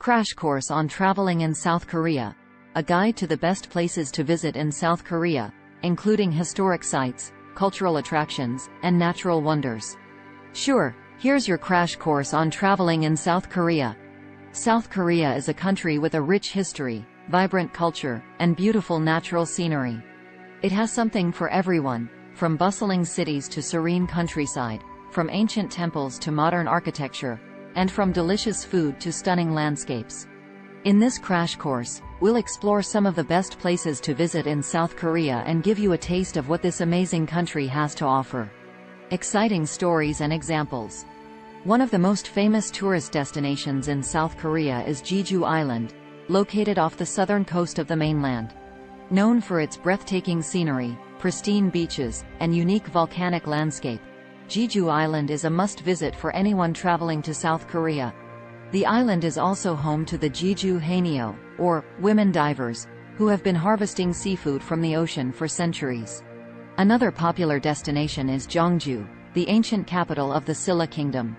Crash Course on Traveling in South Korea. A guide to the best places to visit in South Korea, including historic sites, cultural attractions, and natural wonders. Sure, here's your crash course on traveling in South Korea. South Korea is a country with a rich history, vibrant culture, and beautiful natural scenery. It has something for everyone, from bustling cities to serene countryside, from ancient temples to modern architecture, and from delicious food to stunning landscapes. In this crash course, we'll explore some of the best places to visit in South Korea and give you a taste of what this amazing country has to offer. Exciting stories and examples. One of the most famous tourist destinations in South Korea is Jeju Island, located off the southern coast of the mainland. Known for its breathtaking scenery, pristine beaches, and unique volcanic landscape, Jeju Island is a must-visit for anyone traveling to South Korea. The island is also home to the Jeju Haenyeo, or women divers, who have been harvesting seafood from the ocean for centuries. Another popular destination is Jeonju, the ancient capital of the Silla Kingdom.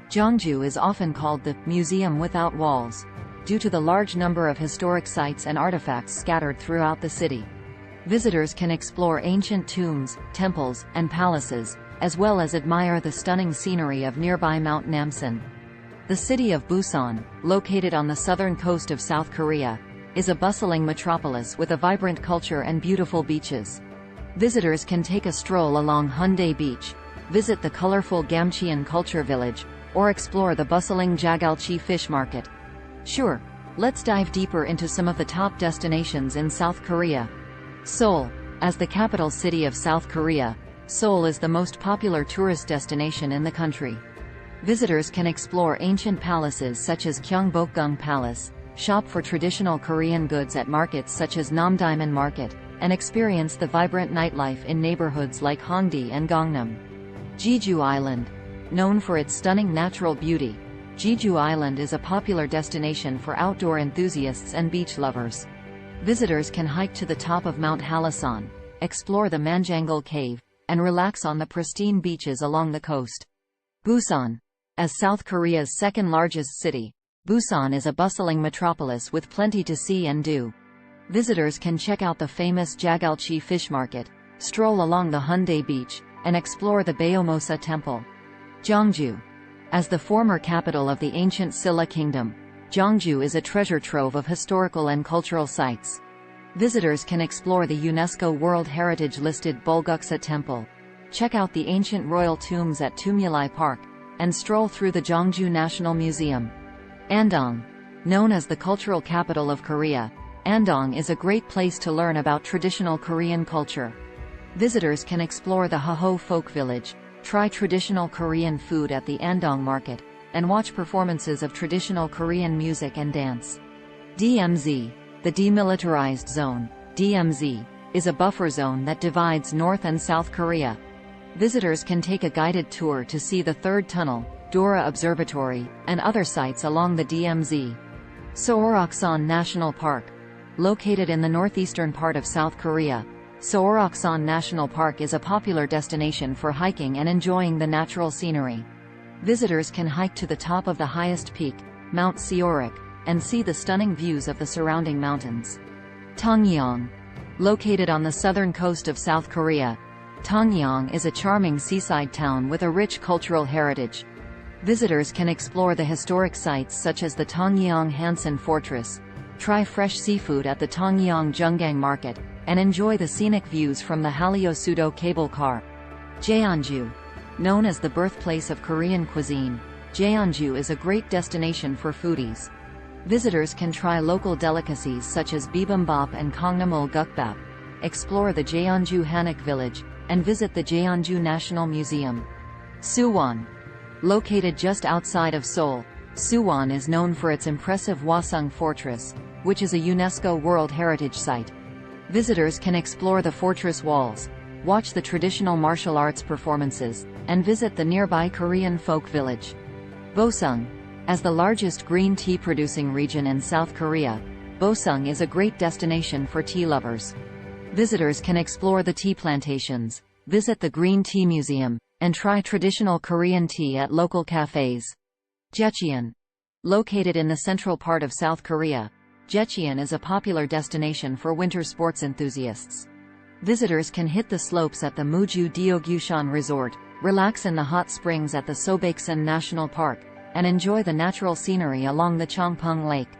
Jeonju is often called the museum without walls, due to the large number of historic sites and artifacts scattered throughout the city. Visitors can explore ancient tombs, temples, and palaces, as well as admire the stunning scenery of nearby Mount Namsan. The city of Busan, located on the southern coast of South Korea, is a bustling metropolis with a vibrant culture and beautiful beaches. Visitors can take a stroll along Hyundai Beach, visit the colorful Gamcheon Culture Village, or explore the bustling Jagalchi Fish Market. Sure, let's dive deeper into some of the top destinations in South Korea. Seoul. As the capital city of South Korea, Seoul is the most popular tourist destination in the country. Visitors can explore ancient palaces such as Gyeongbokgung Palace, shop for traditional Korean goods at markets such as Namdaemun Market, and experience the vibrant nightlife in neighborhoods like Hongdae and Gangnam. Jeju Island. Known for its stunning natural beauty, Jeju Island is a popular destination for outdoor enthusiasts and beach lovers. Visitors can hike to the top of Mount Halasan, explore the Manjangal Cave, and relax on the pristine beaches along the coast. Busan. As South Korea's second-largest city, Busan is a bustling metropolis with plenty to see and do. Visitors can check out the famous Jagalchi Fish Market, stroll along the Hyundai Beach, and explore the Baeomosa Temple. Jeonju. As the former capital of the ancient Silla Kingdom, Jeonju is a treasure trove of historical and cultural sites. Visitors can explore the UNESCO World Heritage-listed Bulguksa Temple, check out the ancient royal tombs at Tumulai Park, and stroll through the Jeonju National Museum. Andong. Known as the cultural capital of Korea, Andong is a great place to learn about traditional Korean culture. Visitors can explore the Haho Folk Village, try traditional Korean food at the Andong Market, and watch performances of traditional Korean music and dance. DMZ. The Demilitarized Zone, DMZ, is a buffer zone that divides North and South Korea. Visitors can take a guided tour to see the Third Tunnel, Dora Observatory, and other sites along the DMZ. Seoroksan National Park. Located in the northeastern part of South Korea, Seoroksan National Park is a popular destination for hiking and enjoying the natural scenery. Visitors can hike to the top of the highest peak, Mount Seorik, and see the stunning views of the surrounding mountains. Tongyeong. Located on the southern coast of South Korea, Tongyeong is a charming seaside town with a rich cultural heritage. Visitors can explore the historic sites such as the Tongyeong Hansan Fortress, try fresh seafood at the Tongyeong Jungang Market, and enjoy the scenic views from the Hallyo-Sudo cable car. Jeonju. Known as the birthplace of Korean cuisine, Jeonju is a great destination for foodies. Visitors can try local delicacies such as bibimbap and kongnamul gukbap, explore the Jeonju Hanok Village, and visit the Jeonju National Museum. Suwon. Located just outside of Seoul, Suwon is known for its impressive Hwasung Fortress, which is a UNESCO World Heritage Site. Visitors can explore the fortress walls, watch the traditional martial arts performances, and visit the nearby Korean folk village. Bosung. As the largest green tea producing region in South Korea, Bosung is a great destination for tea lovers. Visitors can explore the tea plantations, visit the Green Tea Museum, and try traditional Korean tea at local cafes. Jecheon. Located in the central part of South Korea, Jecheon is a popular destination for winter sports enthusiasts. Visitors can hit the slopes at the Muju Deogyushan Resort, relax in the hot springs at the Sobeksan National Park, and enjoy the natural scenery along the Chongpung Lake.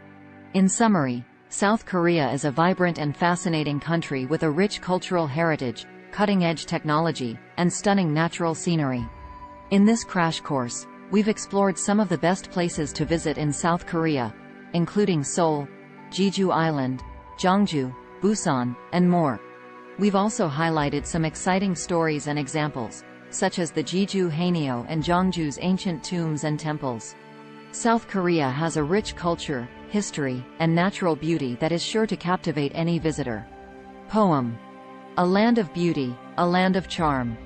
In summary, South Korea is a vibrant and fascinating country with a rich cultural heritage, cutting-edge technology, and stunning natural scenery. In this crash course, we've explored some of the best places to visit in South Korea, including Seoul, Jeju Island, Jeongju, Busan, and more. We've also highlighted some exciting stories and examples, such as the Jeju Haenyeo and Jeongju's ancient tombs and temples. South Korea has a rich culture, history, and natural beauty that is sure to captivate any visitor. Poem. A land of beauty, a land of charm.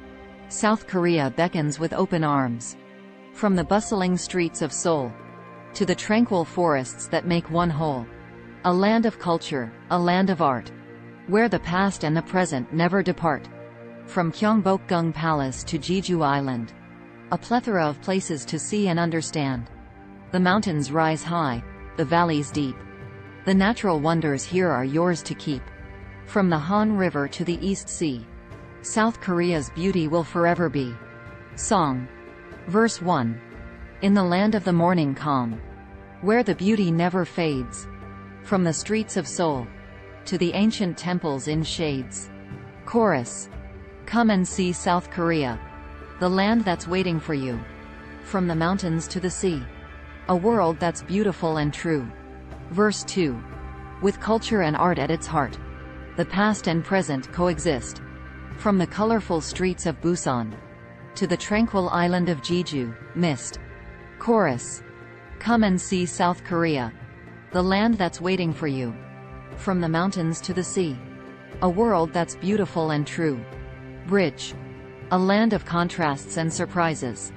South Korea beckons with open arms. From the bustling streets of Seoul to the tranquil forests that make one whole. A land of culture, a land of art, where the past and the present never depart. From Gyeongbokgung Palace to Jeju Island, a plethora of places to see and understand. The mountains rise high, the valleys deep. The natural wonders here are yours to keep. From the Han River to the East Sea, South Korea's beauty will forever be. Song. Verse 1. In the land of the morning calm, where the beauty never fades. From the streets of Seoul to the ancient temples in shades. Chorus. Come and see South Korea, the land that's waiting for you. From the mountains to the sea, a world that's beautiful and true. Verse 2. With culture and art at its heart, the past and present coexist. From the colorful streets of Busan to the tranquil island of Jeju, mist. Chorus. Come and see South Korea, the land that's waiting for you. From the mountains to the sea, a world that's beautiful and true. Bridge. A land of contrasts and surprises,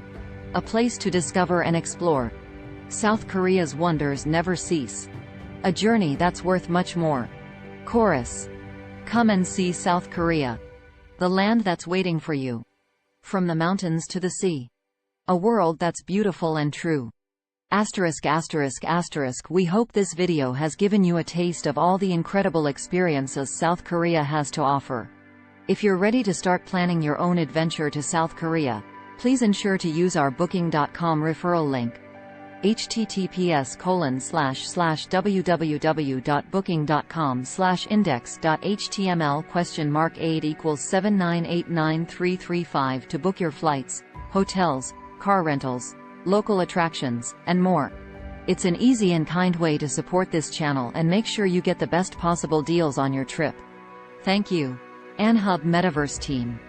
a place to discover and explore. South Korea's wonders never cease, a journey that's worth much more. Chorus. Come and see South Korea, the land that's waiting for you. From the mountains to the sea, a world that's beautiful and true. Asterisk asterisk asterisk. We hope this video has given you a taste of all the incredible experiences South Korea has to offer. If you're ready to start planning your own adventure to South Korea, please ensure to use our booking.com referral link. https://www.booking.com/index.html?8=7989335 to book your flights, hotels, car rentals, local attractions, and more. It's an easy and kind way to support this channel and make sure you get the best possible deals on your trip. Thank you. Anhub Metaverse Team.